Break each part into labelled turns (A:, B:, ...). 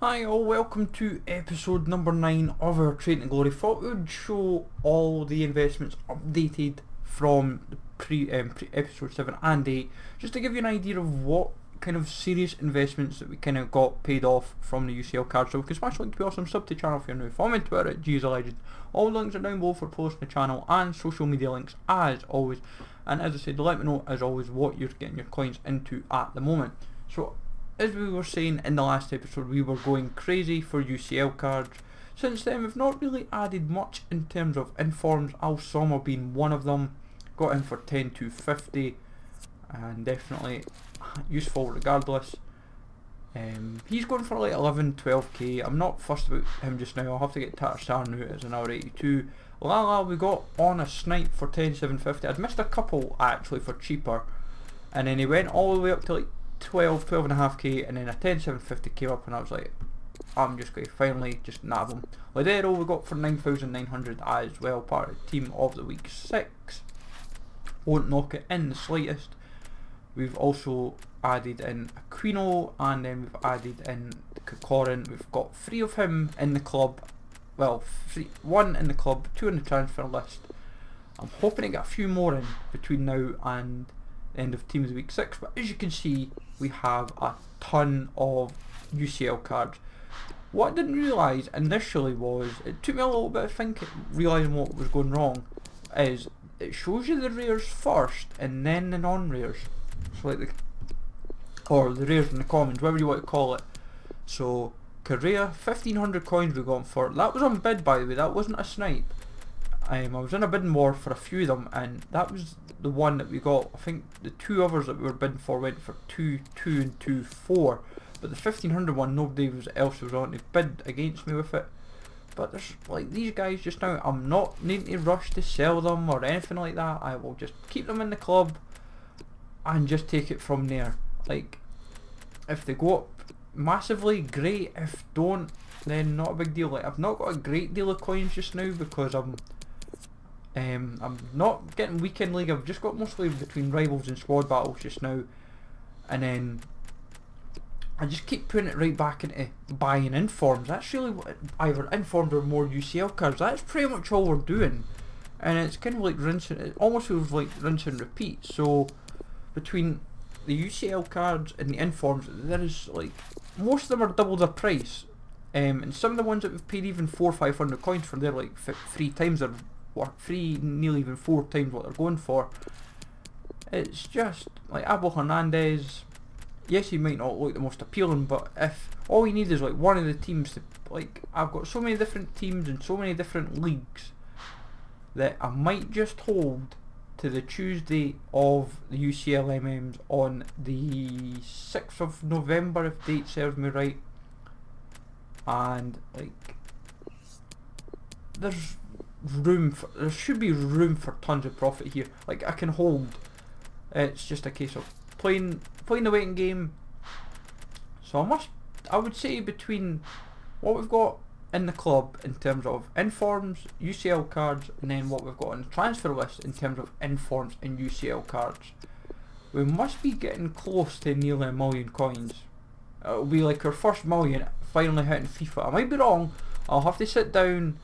A: Hi all, welcome to episode number 9 of our Trading Glory. Thought we would show all the investments updated from the episode 7 and 8, just to give you an idea of what kind of serious investments that we kind of got paid off from the UCL card. So we can smash the link to be awesome, sub to the channel if you're new, follow me on Twitter at GSALegend. All the links are down below for posting the channel and social media links as always. And as I said, let me know as always what you're getting your coins into at the moment. So as we were saying in the last episode, we were going crazy for UCL cards. Since then we've not really added much in terms of informs, Al Sommer being one of them. Got in for 10,250 and definitely useful regardless. He's going for like 11-12k. I'm not fussed about him just now. I'll have to get Tatarsan out as an R82. Lala we got on a snipe for 10,750. I'd missed a couple actually for cheaper, and then he went all the way up to like 12.5k, and then a 10,750 came up and I was like, I'm just going to finally just nab him. Ladero we got for 9,900 as well, part of the team of the week 6. Won't knock it in the slightest. We've also added in Aquino, and then we've added in Kokorin. We've got 3 of him in the club. Well, 1 in the club, 2 in the transfer list. I'm hoping to get a few more in between now and the end of Team of the Week 6, but as you can see we have a ton of UCL cards. What I didn't realise initially was, it took me a little bit of thinking, realising what was going wrong, is it shows you the rares first and then the non-rares. So like or the rares and the commons, whatever you want to call it. So Correa, 1,500 coins we got for. That was on bid, by the way, that wasn't a snipe. I was in a bidding war for a few of them, and that was the one that we got. I think the 2 others that we were bidding for went for 2, 2 and 2, 4. But the 1,500 one, nobody else was on to bid against me with it. But there's like these guys just now, I'm not needing to rush to sell them or anything like that. I will just keep them in the club and just take it from there. Like, if they go up massively, great. If don't, then not a big deal. Like, I've not got a great deal of coins just now because I'm not getting weekend league. I've just got mostly between rivals and squad battles just now, and then I just keep putting it right back into buying informs. That's really what, either informed or more UCL cards. That's pretty much all we're doing, and it's kind of like rinsing. It almost feels like rinse and repeat. So between the UCL cards and the informs, there is like, most of them are double the price, and some of the ones that we've paid even 400-500 coins for, they're like 3 times their worth, 3, nearly even 4 times what they're going for. It's just like Abel Hernandez. Yes, he might not look the most appealing, but if all you need is like one of the teams to, like, I've got so many different teams and so many different leagues that I might just hold to the Tuesday of the UCL MMs on the 6th of November, if date serves me right. And like, there should be room for tons of profit here. Like, I can hold. It's just a case of playing the waiting game. So I would say between what we've got in the club in terms of informs, UCL cards, and then what we've got on the transfer list in terms of informs and UCL cards, we must be getting close to nearly 1 million coins. It'll be like our first million finally hitting FIFA. I might be wrong. I'll have to sit down,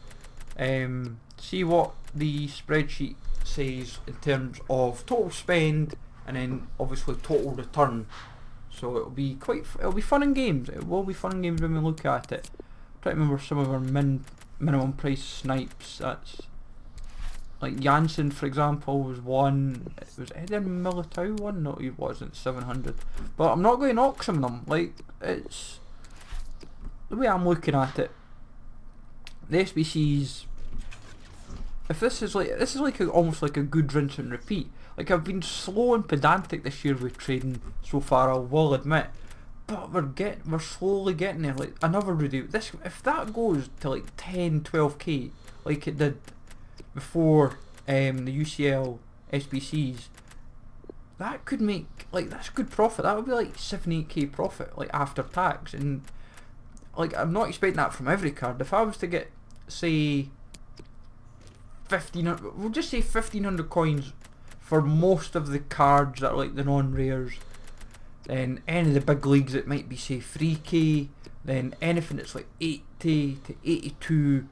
A: see what the spreadsheet says in terms of total spend and then obviously total return. So it'll be fun and games. It will be fun and games when we look at it. Try to remember some of our minimum price snipes. That's like Janssen, for example, was one. Was Eder Militao one? No, he wasn't. 700. But I'm not going to auction them. Like, it's the way I'm looking at it. The SBCs. If this is like almost like a good rinse and repeat. Like, I've been slow and pedantic this year with trading so far, I will admit. But we're slowly getting there. Like, another Rudy, if that goes to like 10-12k like it did before the UCL SBCs, that could make, like, that's good profit. That would be like 7-8k profit, like, after tax. And like, I'm not expecting that from every card. If I was to get, say, 1,500, we'll just say 1,500 coins for most of the cards that are like the non-rares, then any of the big leagues it might be, say, 3k, then anything that's like 80 to 82,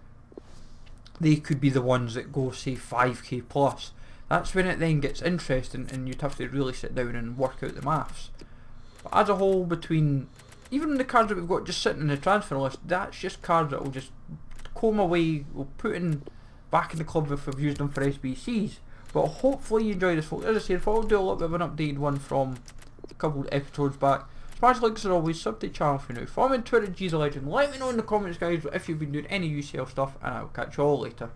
A: they could be the ones that go, say, 5k plus. That's when it then gets interesting and you'd have to really sit down and work out the maths. But as a whole, between even the cards that we've got just sitting in the transfer list, that's just cards that will just comb away, we'll put in back in the club if we've used them for SBCs. But hopefully you enjoy this, folks. As I said, I'll do a little bit of an updated one from a couple of episodes back. Smash likes as always, sub to the channel for now. Follow me on Twitter, GZLegend. Let me know in the comments, guys, if you've been doing any UCL stuff, and I'll catch you all later.